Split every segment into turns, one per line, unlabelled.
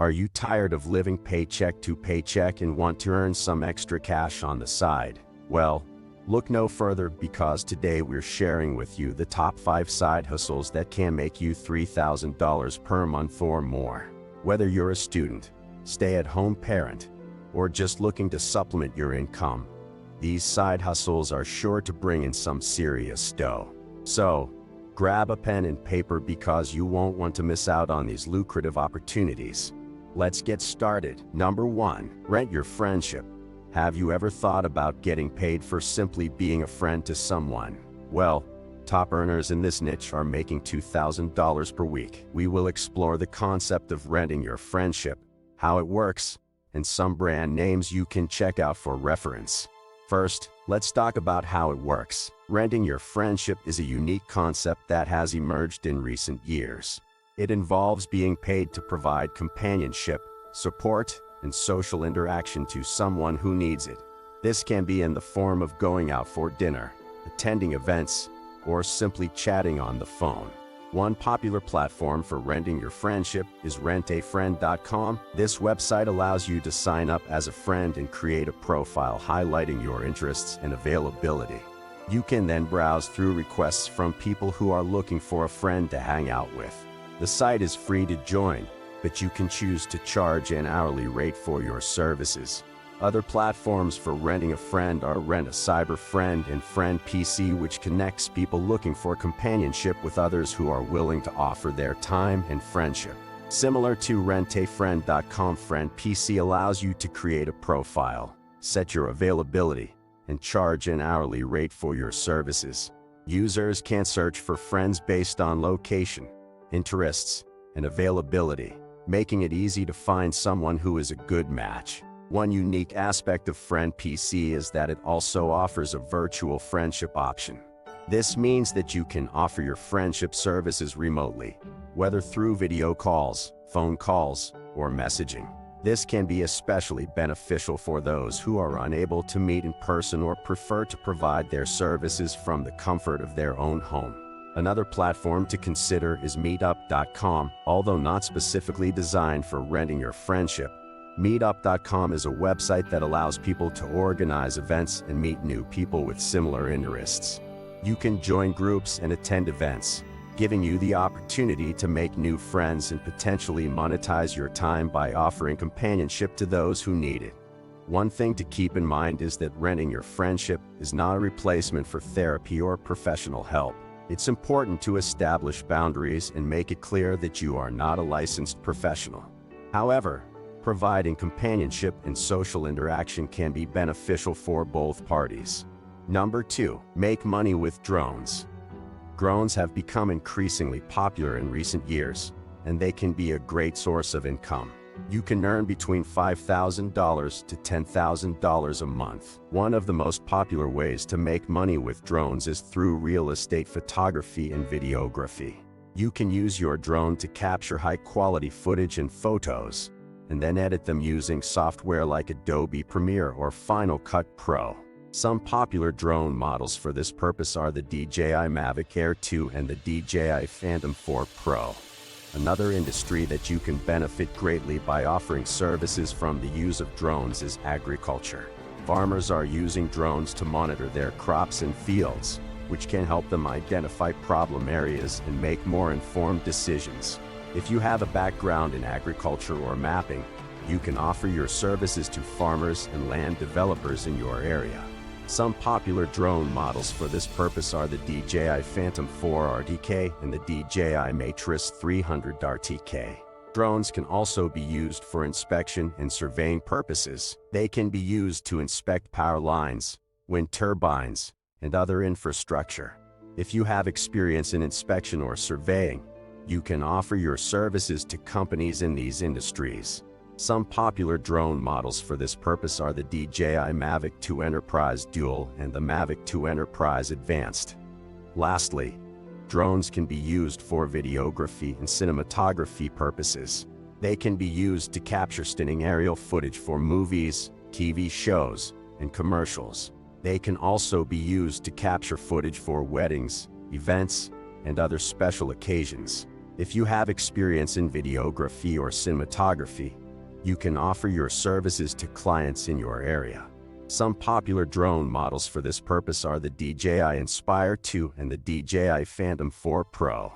Are you tired of living paycheck to paycheck and want to earn some extra cash on the side? Well, look no further, because today we're sharing with you the top 5 side hustles that can make you $3,000 per month or more. Whether you're a student, stay-at-home parent, or just looking to supplement your income, these side hustles are sure to bring in some serious dough. So, grab a pen and paper, because you won't want to miss out on these lucrative opportunities. Let's get started. Number 1. Rent your friendship. Have you ever thought about getting paid for simply being a friend to someone? Well, top earners in this niche are making $2,000 per week. We will explore the concept of renting your friendship, how it works, and some brand names you can check out for reference. First, let's talk about how it works. Renting your friendship is a unique concept that has emerged in recent years. It involves being paid to provide companionship, support, and social interaction to someone who needs it. This can be in the form of going out for dinner, attending events, or simply chatting on the phone. One popular platform for renting your friendship is rentafriend.com. This website allows you to sign up as a friend and create a profile highlighting your interests and availability. You can then browse through requests from people who are looking for a friend to hang out with. The site is free to join, but you can choose to charge an hourly rate for your services. Other platforms for renting a friend are Rent a Cyber Friend and Friend PC, which connects people looking for companionship with others who are willing to offer their time and friendship. Similar to rentafriend.com, Friend PC allows you to create a profile, set your availability, and charge an hourly rate for your services. Users can search for friends based on location, interests, and availability, making it easy to find someone who is a good match. One unique aspect of Friend PC is that it also offers a virtual friendship option. This means that you can offer your friendship services remotely, whether through video calls, phone calls, or messaging. This can be especially beneficial for those who are unable to meet in person or prefer to provide their services from the comfort of their own home. Another platform to consider is meetup.com. Although not specifically designed for renting your friendship, meetup.com is a website that allows people to organize events and meet new people with similar interests. You can join groups and attend events, giving you the opportunity to make new friends and potentially monetize your time by offering companionship to those who need it. One thing to keep in mind is that renting your friendship is not a replacement for therapy or professional help. It's important to establish boundaries and make it clear that you are not a licensed professional. However, providing companionship and social interaction can be beneficial for both parties. Number 2. Make money with drones. Drones have become increasingly popular in recent years, and they can be a great source of income. You can earn between $5,000 to $10,000 a month. One of the most popular ways to make money with drones is through real estate photography and videography. You can use your drone to capture high-quality footage and photos, and then edit them using software like Adobe Premiere or Final Cut Pro. Some popular drone models for this purpose are the DJI Mavic Air 2 and the DJI Phantom 4 Pro. Another industry that you can benefit greatly by offering services from the use of drones is agriculture. Farmers are using drones to monitor their crops and fields, which can help them identify problem areas and make more informed decisions. If you have a background in agriculture or mapping, you can offer your services to farmers and land developers in your area. Some popular drone models for this purpose are the DJI Phantom 4 RTK and the DJI Matrix 300 RTK. Drones can also be used for inspection and surveying purposes. They can be used to inspect power lines, wind turbines, and other infrastructure. If you have experience in inspection or surveying, you can offer your services to companies in these industries. Some popular drone models for this purpose are the DJI Mavic 2 Enterprise Dual and the Mavic 2 Enterprise Advanced. Lastly, drones can be used for videography and cinematography purposes. They can be used to capture stunning aerial footage for movies, TV shows, and commercials. They can also be used to capture footage for weddings, events, and other special occasions. If you have experience in videography or cinematography, you can offer your services to clients in your area. Some popular drone models for this purpose are the DJI Inspire 2 and the DJI Phantom 4 Pro.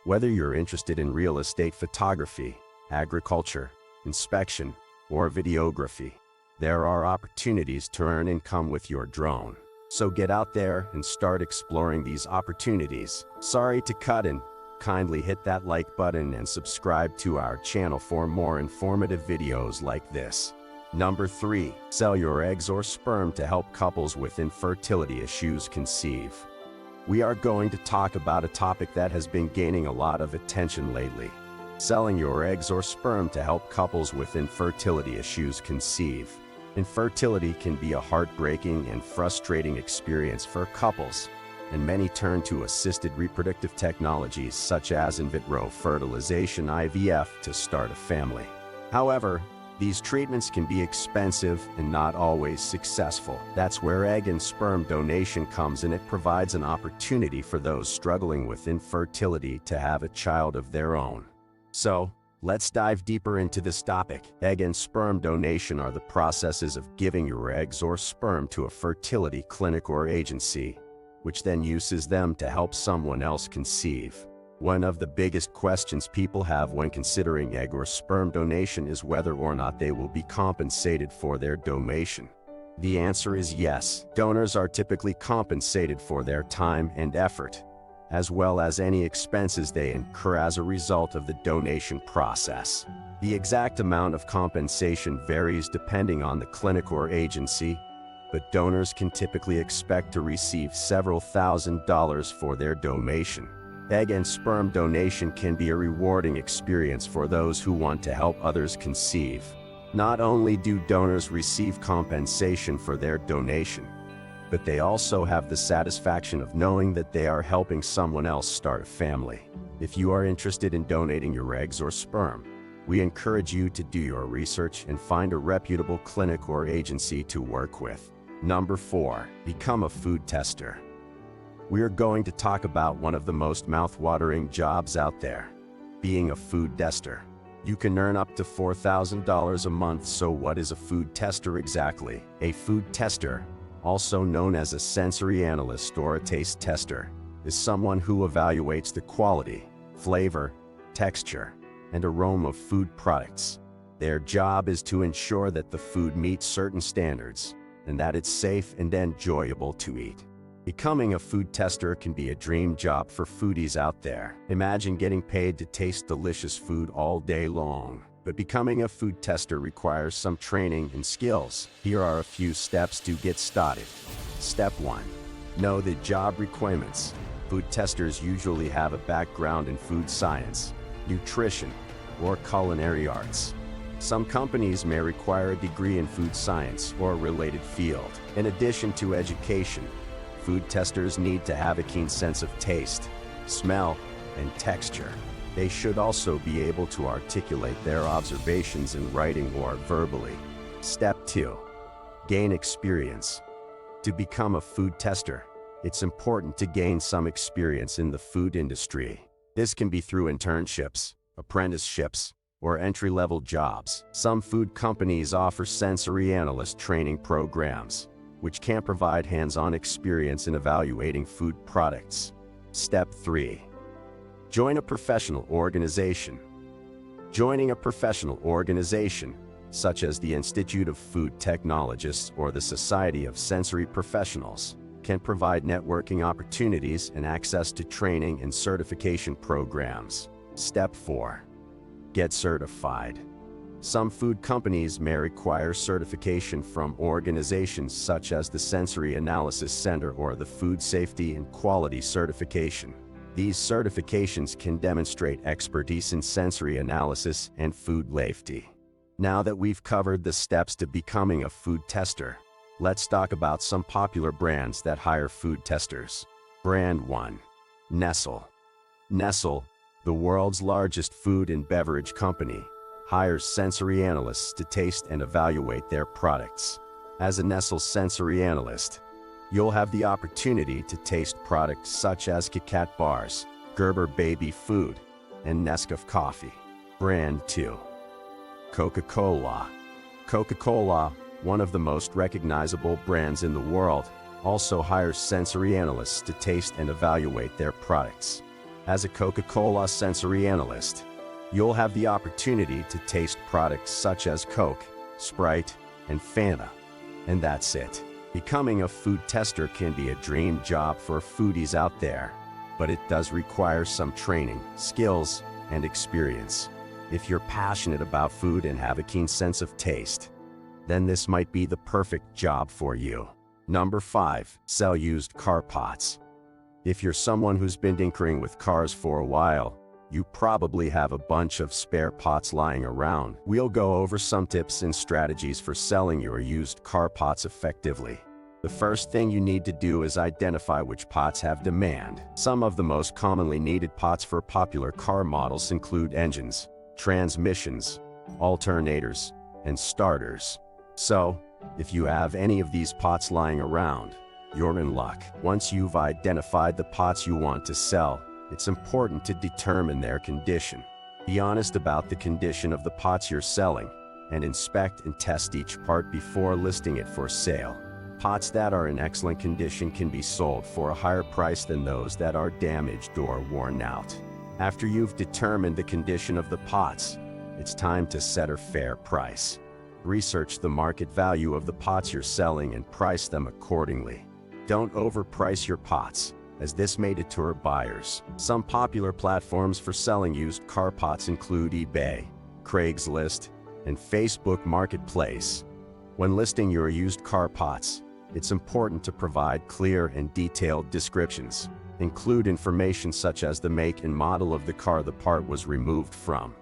Whether you're interested in real estate photography, agriculture, inspection, or videography, there are opportunities to earn income with your drone. So get out there and start exploring these opportunities. Sorry to cut in. Kindly hit that like button and subscribe to our channel for more informative videos like this. Number 3. Sell your eggs or sperm to help couples with infertility issues conceive. We are going to talk about a topic that has been gaining a lot of attention lately. Selling your eggs or sperm to help couples with infertility issues conceive. Infertility can be a heartbreaking and frustrating experience for couples, and many turn to assisted reproductive technologies such as in vitro fertilization (IVF) to start a family. However, these treatments can be expensive and not always successful. That's where egg and sperm donation comes in. It provides an opportunity for those struggling with infertility to have a child of their own. So, let's dive deeper into this topic. Egg and sperm donation are the processes of giving your eggs or sperm to a fertility clinic or agency, which then uses them to help someone else conceive. One of the biggest questions people have when considering egg or sperm donation is whether or not they will be compensated for their donation. The answer is yes. Donors are typically compensated for their time and effort, as well as any expenses they incur as a result of the donation process. The exact amount of compensation varies depending on the clinic or agency, but donors can typically expect to receive several $1,000s for their donation. Egg and sperm donation can be a rewarding experience for those who want to help others conceive. Not only do donors receive compensation for their donation, but they also have the satisfaction of knowing that they are helping someone else start a family. If you are interested in donating your eggs or sperm, we encourage you to do your research and find a reputable clinic or agency to work with. Number 4. Become a food tester. We are going to talk about one of the most mouth-watering jobs out there, being a food tester. You can earn up to $4,000 a month. So what is a food tester exactly? A food tester, also known as a sensory analyst or a taste tester, is someone who evaluates the quality, flavor, texture, and aroma of food products. Their job is to ensure that the food meets certain standards and that it's safe and enjoyable to eat. Becoming a food tester can be a dream job for foodies out there. Imagine getting paid to taste delicious food all day long. But becoming a food tester requires some training and skills. Here are a few steps to get started. Step 1. Know the job requirements. Food testers usually have a background in food science, nutrition, or culinary arts. Some companies may require a degree in food science or a related field. In addition to education, food testers need to have a keen sense of taste, smell, and texture. They should also be able to articulate their observations in writing or verbally. Step 2. Gain experience. To become a food tester, it's important to gain some experience in the food industry. This can be through internships, apprenticeships, or entry-level jobs. Some food companies offer sensory analyst training programs, which can provide hands-on experience in evaluating food products. Step 3. Join a professional organization. Joining a professional organization, such as the Institute of Food Technologists or the Society of Sensory Professionals, can provide networking opportunities and access to training and certification programs. Step 4. Get certified. Some food companies may require certification from organizations such as the Sensory Analysis Center or the Food Safety and Quality Certification. These certifications can demonstrate expertise in sensory analysis and food safety. Now that we've covered the steps to becoming a food tester, let's talk about some popular brands that hire food testers. Brand 1. Nestle. Nestle, the world's largest food and beverage company, hires sensory analysts to taste and evaluate their products. As a Nestle sensory analyst, you'll have the opportunity to taste products such as Kit Kat bars, Gerber baby food, and Nescafe coffee. Brand 2. Coca-Cola. Coca-Cola, one of the most recognizable brands in the world, also hires sensory analysts to taste and evaluate their products. As a Coca-Cola sensory analyst, you'll have the opportunity to taste products such as Coke, Sprite, and Fanta. And that's it. Becoming a food tester can be a dream job for foodies out there, but it does require some training, skills, and experience. If you're passionate about food and have a keen sense of taste, then this might be the perfect job for you. Number 5. Sell used car pots. If you're someone who's been tinkering with cars for a while, you probably have a bunch of spare pots lying around. We'll go over some tips and strategies for selling your used car pots effectively. The first thing you need to do is identify which pots have demand. Some of the most commonly needed pots for popular car models include engines, transmissions, alternators, and starters. So, if you have any of these pots lying around, you're in luck. Once you've identified the pots you want to sell, it's important to determine their condition. Be honest about the condition of the pots you're selling, and inspect and test each part before listing it for sale. Pots that are in excellent condition can be sold for a higher price than those that are damaged or worn out. After you've determined the condition of the pots, it's time to set a fair price. Research the market value of the pots you're selling and price them accordingly. Don't overprice your pots, as this may deter buyers. Some popular platforms for selling used car pots include eBay, Craigslist, and Facebook Marketplace. When listing your used car pots, it's important to provide clear and detailed descriptions. Include information such as the make and model of the car the part was removed from,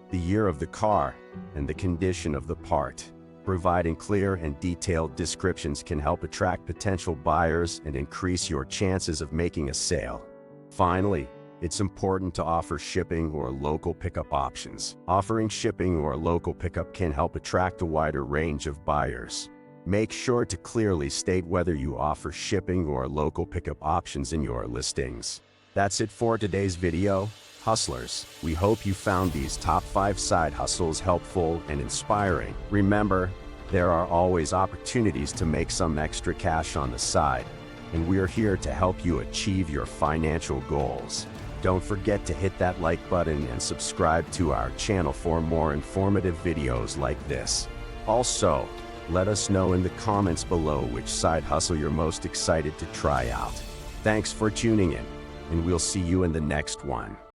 the year of the car, and the condition of the part. Providing clear and detailed descriptions can help attract potential buyers and increase your chances of making a sale. Finally, it's important to offer shipping or local pickup options. Offering shipping or local pickup can help attract a wider range of buyers. Make sure to clearly state whether you offer shipping or local pickup options in your listings. That's it for today's video, hustlers. We hope you found these top 5 side hustles helpful and inspiring. Remember, there are always opportunities to make some extra cash on the side, and we're here to help you achieve your financial goals. Don't forget to hit that like button and subscribe to our channel for more informative videos like this. Also, let us know in the comments below which side hustle you're most excited to try out. Thanks for tuning in, and we'll see you in the next one.